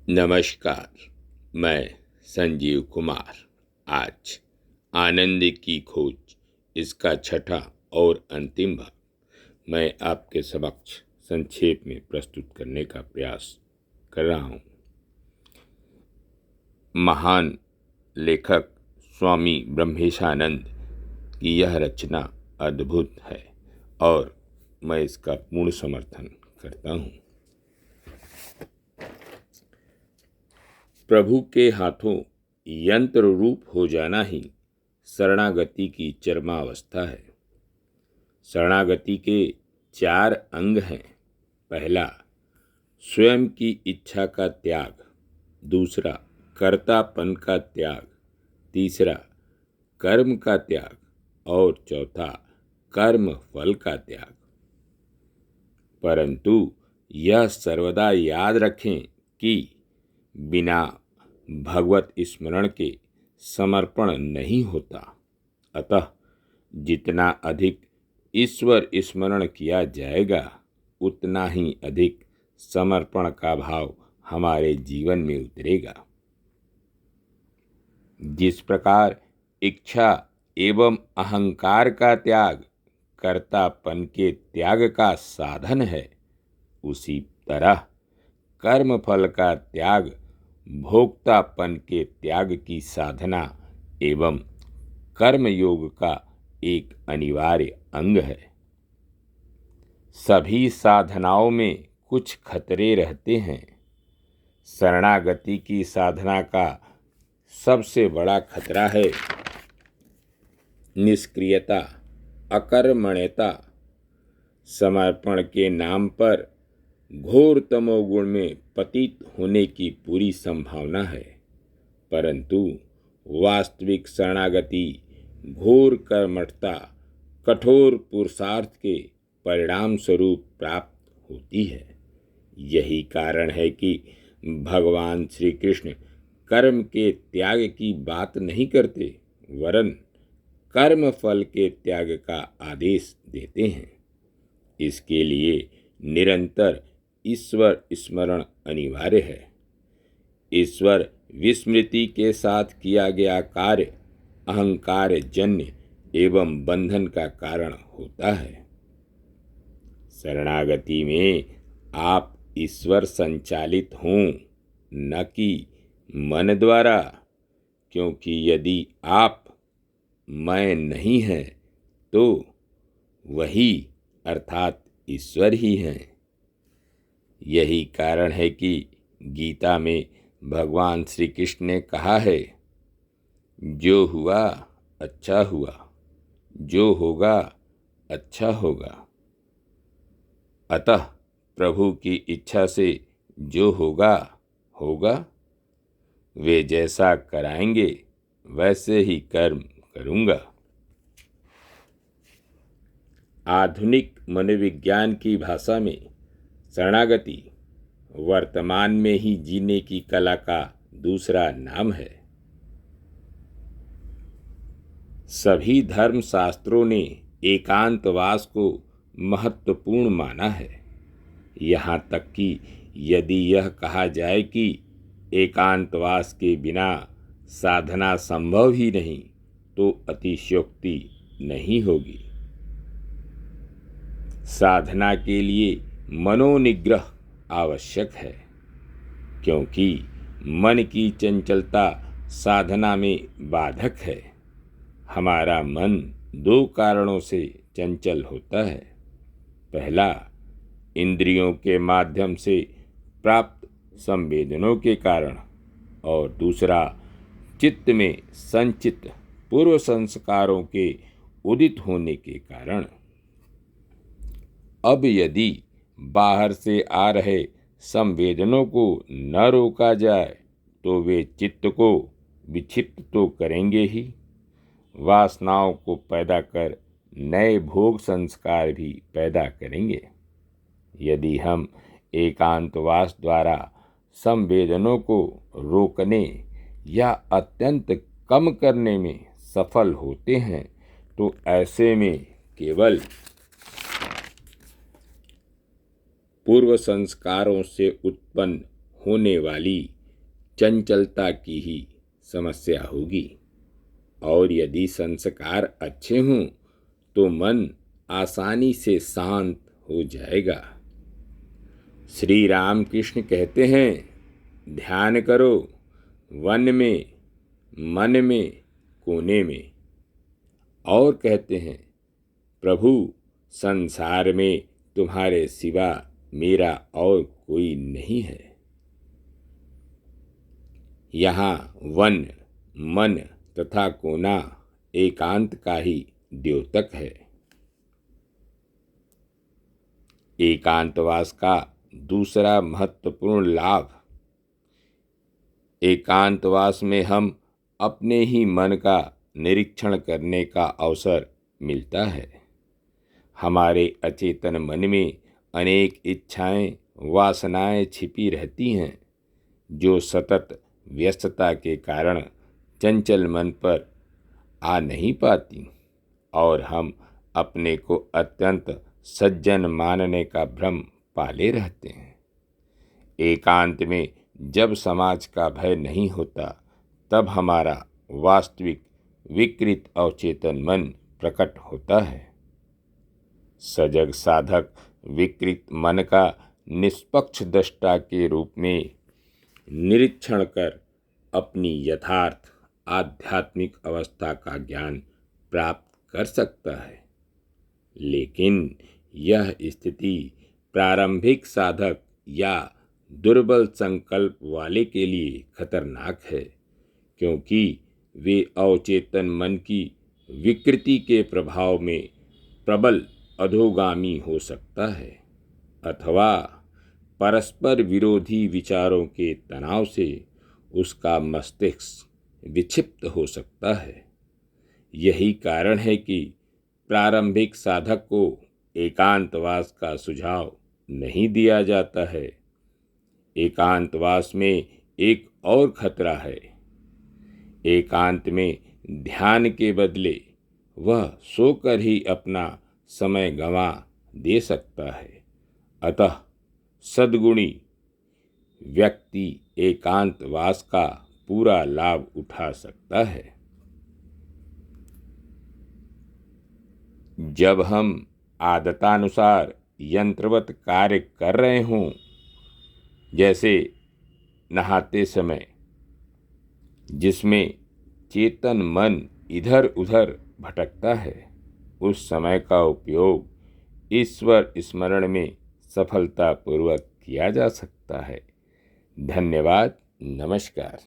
नमस्कार। मैं संजीव कुमार। आज आनंद की खोज इसका छठा और अंतिम भाग मैं आपके समक्ष संक्षेप में प्रस्तुत करने का प्रयास कर रहा हूँ। महान लेखक स्वामी ब्रह्मेशानंद की यह रचना अद्भुत है और मैं इसका पूर्ण समर्थन करता हूँ। प्रभु के हाथों यंत्र रूप हो जाना ही शरणागति की चरमावस्था है। शरणागति के 4 अंग हैं। पहला, स्वयं की इच्छा का त्याग। दूसरा, कर्तापन का त्याग। तीसरा, कर्म का त्याग। और चौथा, कर्म फल का त्याग। परंतु यह सर्वदा याद रखें कि बिना भगवत स्मरण के समर्पण नहीं होता। अतः जितना अधिक ईश्वर स्मरण किया जाएगा उतना ही अधिक समर्पण का भाव हमारे जीवन में उतरेगा। जिस प्रकार इच्छा एवं अहंकार का त्याग कर्तापन के त्याग का साधन है, उसी तरह कर्म फल का त्याग भोक्तापन के त्याग की साधना एवं कर्म योग का एक अनिवार्य अंग है। सभी साधनाओं में कुछ खतरे रहते हैं। शरणागति की साधना का सबसे बड़ा खतरा है निष्क्रियता, अकर्मण्यता। समर्पण के नाम पर घोर तमोगुण में पतित होने की पूरी संभावना है, परंतु वास्तविक शरणागति घोर कर्मठता, कठोर पुरुषार्थ के परिणाम स्वरूप प्राप्त होती है। यही कारण है कि भगवान श्री कृष्ण कर्म के त्याग की बात नहीं करते, वरन कर्म फल के त्याग का आदेश देते हैं। इसके लिए निरंतर ईश्वर स्मरण अनिवार्य है। ईश्वर विस्मृति के साथ किया गया कार्य अहंकार जन्य एवं बंधन का कारण होता है। शरणागति में आप ईश्वर संचालित हों, न कि मन द्वारा, क्योंकि यदि आप मैं नहीं हैं तो वही अर्थात ईश्वर ही हैं। यही कारण है कि गीता में भगवान श्री कृष्ण ने कहा है, जो हुआ अच्छा हुआ, जो होगा अच्छा होगा। अतः प्रभु की इच्छा से जो होगा होगा। वे जैसा कराएंगे वैसे ही कर्म करूँगा। आधुनिक मनोविज्ञान की भाषा में शरणागति वर्तमान में ही जीने की कला का दूसरा नाम है। सभी धर्म शास्त्रों ने एकांतवास को महत्वपूर्ण माना है। यहाँ तक कि यदि यह कहा जाए कि एकांतवास के बिना साधना संभव ही नहीं, तो अतिशयोक्ति नहीं होगी। साधना के लिए मनोनिग्रह आवश्यक है, क्योंकि मन की चंचलता साधना में बाधक है। हमारा मन 2 कारणों से चंचल होता है। पहला, इंद्रियों के माध्यम से प्राप्त संवेदनों के कारण, और दूसरा, चित्त में संचित पूर्व संस्कारों के उदित होने के कारण। अब यदि बाहर से आ रहे संवेदनों को न रोका जाए तो वे चित्त को विक्षिप्त तो करेंगे ही, वासनाओं को पैदा कर नए भोग संस्कार भी पैदा करेंगे। यदि हम एकांतवास द्वारा संवेदनों को रोकने या अत्यंत कम करने में सफल होते हैं तो ऐसे में केवल पूर्व संस्कारों से उत्पन्न होने वाली चंचलता की ही समस्या होगी। और यदि संस्कार अच्छे हों तो मन आसानी से शांत हो जाएगा। श्री रामकृष्ण कहते हैं, ध्यान करो वन में, मन में, कोने में। और कहते हैं, प्रभु संसार में तुम्हारे सिवा मेरा और कोई नहीं है। यहाँ वन, मन तथा कोना एकांत का ही द्योतक है। एकांतवास का दूसरा महत्वपूर्ण लाभ, एकांतवास में हम अपने ही मन का निरीक्षण करने का अवसर मिलता है। हमारे अचेतन मन में अनेक इच्छाएं, वासनाएं छिपी रहती हैं, जो सतत व्यस्तता के कारण चंचल मन पर आ नहीं पाती और हम अपने को अत्यंत सज्जन मानने का भ्रम पाले रहते हैं। एकांत में जब समाज का भय नहीं होता, तब हमारा वास्तविक विकृत अवचेतन मन प्रकट होता है। सजग साधक विकृत मन का निष्पक्ष दृष्टा के रूप में निरीक्षण कर अपनी यथार्थ आध्यात्मिक अवस्था का ज्ञान प्राप्त कर सकता है। लेकिन यह स्थिति प्रारंभिक साधक या दुर्बल संकल्प वाले के लिए खतरनाक है, क्योंकि वे अवचेतन मन की विकृति के प्रभाव में प्रबल अधोगामी हो सकता है, अथवा परस्पर विरोधी विचारों के तनाव से उसका मस्तिष्क विक्षिप्त हो सकता है। यही कारण है कि प्रारंभिक साधक को एकांतवास का सुझाव नहीं दिया जाता है। एकांतवास में एक और खतरा है। एकांत में ध्यान के बदले वह सोकर ही अपना समय गंवा दे सकता है। अतः सद्गुणी व्यक्ति एकांतवास का पूरा लाभ उठा सकता है। जब हम आदतानुसार यंत्रवत कार्य कर रहे हों, जैसे नहाते समय, जिसमें चेतन मन इधर उधर भटकता है, उस समय का उपयोग ईश्वर स्मरण में सफलतापूर्वक किया जा सकता है। धन्यवाद। नमस्कार।